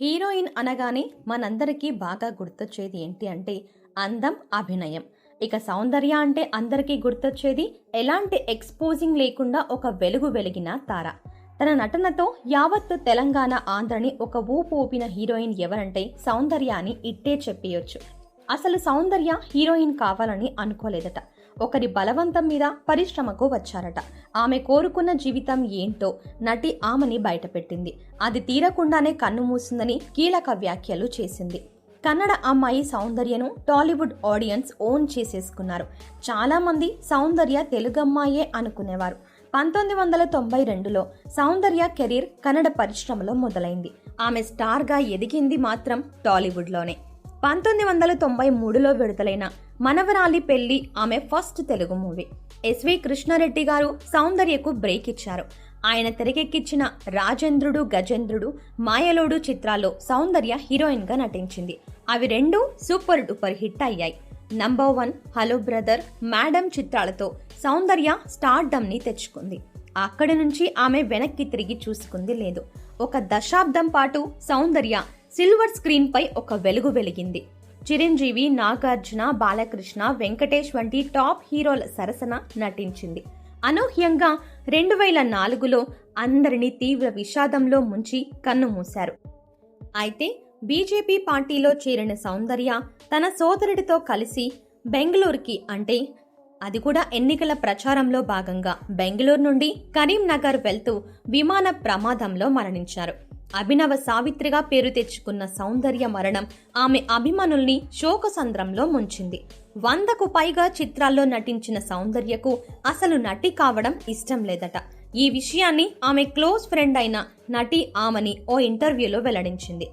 Heroine అనగానే మనందరికీ బాగా గుర్తొచ్చేది ఏంటి అంటే అందం, అభినయం. ఇక సౌందర్య అంటే అందరికీ గుర్తొచ్చేది ఎలాంటి ఎక్స్పోజింగ్ లేకుండా ఒక వెలుగు వెలిగిన తార. తన నటనతో యావత్తు తెలంగాణ, ఆంధ్రని ఒక ఊపు ఊపిన హీరోయిన్ ఎవరంటే సౌందర్య అని ఇట్టే చెప్పేయొచ్చు. అసలు సౌందర్య హీరోయిన్ కావాలని అనుకోలేదట. ఒకరి బలవంతం మీద పరిశ్రమకు వచ్చారట. ఆమె కోరుకున్న జీవితం ఏంటో నటి ఆమెని బయటపెట్టింది. అది తీరకుండానే కన్ను మూసిందని కీలక వ్యాఖ్యలు చేసింది. కన్నడ అమ్మాయి సౌందర్యను టాలీవుడ్ ఆడియన్స్ ఓన్ చేసేసుకున్నారు. చాలా మంది సౌందర్య తెలుగమ్మాయే అనుకునేవారు. 1992లో సౌందర్య కెరీర్ కన్నడ పరిశ్రమలో మొదలైంది. ఆమె స్టార్గా ఎదిగింది మాత్రం టాలీవుడ్లోనే. 1993లో విడుదలైన మనవరాలి పెళ్లి ఆమె ఫస్ట్ తెలుగు మూవీ. ఎస్వి కృష్ణారెడ్డి గారు సౌందర్యకు బ్రేక్ ఇచ్చారు. ఆయన తెరకెక్కించిన రాజేంద్రుడు, గజేంద్రుడు, మాయలోడు చిత్రాల్లో సౌందర్య హీరోయిన్ గా నటించింది. అవి రెండు సూపర్ డూపర్ హిట్ అయ్యాయి. నంబర్ 1, హలో బ్రదర్, మేడం చిత్రాలతో సౌందర్య స్టార్డమ్ ని తెచ్చుకుంది. అక్కడి నుంచి ఆమె వెనక్కి తిరిగి చూసుకుంది లేదు. ఒక దశాబ్దం పాటు సౌందర్య సిల్వర్ స్క్రీన్ పై ఒక వెలుగు వెలిగింది. చిరంజీవి, నాగార్జున, బాలకృష్ణ, వెంకటేష్ వంటి టాప్ హీరోల సరసన నటించింది. అనూహ్యంగా 2004లో అందరినీ తీవ్ర విషాదంలో ముంచి కన్ను మూశారు. అయితే బీజేపీ పార్టీలో చేరిన సౌందర్య తన సోదరుడితో కలిసి బెంగళూరుకి, అంటే అది కూడా ఎన్నికల ప్రచారంలో భాగంగా బెంగళూరు నుండి కరీంనగర్ వెళ్తూ విమాన ప్రమాదంలో మరణించారు. అభినవ సావిత్రిగా పేరు తెచ్చుకున్న సౌందర్య మరణం ఆమె అభిమానుల్ని శోకసంద్రంలో ముంచింది. 100కు పైగా చిత్రాల్లో నటించిన సౌందర్యకు అసలు నటి కావడం ఇష్టం లేదట. ఈ విషయాన్ని ఆమె క్లోజ్ ఫ్రెండ్ అయిన నటి ఆమని ఓ ఇంటర్వ్యూలో వెల్లడించింది.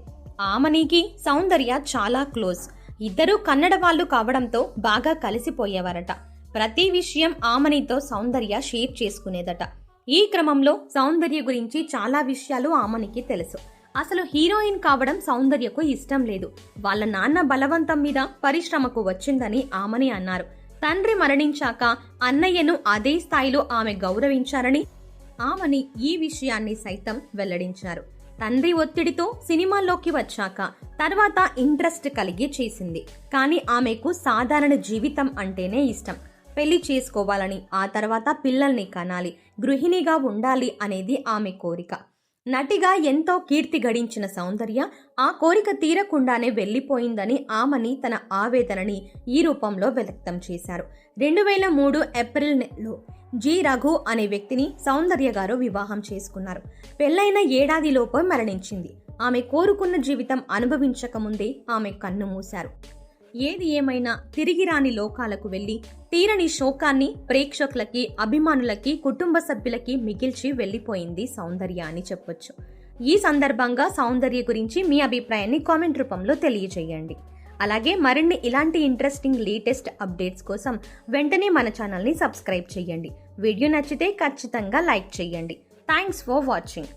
ఆమనికి సౌందర్య చాలా క్లోజ్. ఇద్దరూ కన్నడ వాళ్ళు కావడంతో బాగా కలిసిపోయేవారట. ప్రతి విషయం ఆమనితో సౌందర్య షేర్ చేసుకునేదట. ఈ క్రమంలో సౌందర్య గురించి చాలా విషయాలు ఆమనికి తెలుసు. అసలు హీరోయిన్ కావడం సౌందర్యకు ఇష్టం లేదు. వాళ్ళ నాన్న బలవంతం మీద పరిశ్రమకు వచ్చిందని ఆమని అన్నారు. తండ్రి మరణించాక అన్నయ్యను అదే స్థాయిలో ఆమె గౌరవించారని ఆమని ఈ విషయాన్ని సైతం వెల్లడించారు. తండ్రి ఒత్తిడితో సినిమాల్లోకి వచ్చాక తర్వాత ఇంట్రెస్ట్ కలిగి చేసింది. కానీ ఆమెకు సాధారణ జీవితం అంటేనే ఇష్టం. పెళ్లి చేసుకోవాలని, ఆ తర్వాత పిల్లల్ని కనాలి, గృహిణిగా ఉండాలి అనేది ఆమె కోరిక. నటిగా ఎంతో కీర్తి గడించిన సౌందర్య ఆ కోరిక తీరకుండానే వెళ్లిపోయిందని ఆమని తన ఆవేదనని ఈ రూపంలో వ్యక్తం చేశారు. 2003 ఏప్రిల్ నెలలో జి రఘు అనే వ్యక్తిని సౌందర్య గారు వివాహం చేసుకున్నారు. పెళ్లైన ఏడాదిలోపే మరణించింది. ఆమె కోరుకున్న జీవితం అనుభవించకముందే ఆమె కన్ను మూశారు. ఏది ఏమైనా తిరిగి రాని లోకాలకు వెళ్లి తీరని శోకాన్ని ప్రేక్షకులకి, అభిమానులకి, కుటుంబ సభ్యులకి మిగిల్చి వెళ్లిపోయింది సౌందర్య అని చెప్పొచ్చు. ఈ సందర్భంగా సౌందర్య గురించి మీ అభిప్రాయాన్ని కామెంట్ రూపంలో తెలియజేయండి. అలాగే మరిన్ని ఇలాంటి ఇంట్రెస్టింగ్ లేటెస్ట్ అప్డేట్స్ కోసం వెంటనే మన ఛానల్ని సబ్స్క్రైబ్ చేయండి. వీడియో నచ్చితే ఖచ్చితంగా లైక్ చేయండి. Thanks for watching.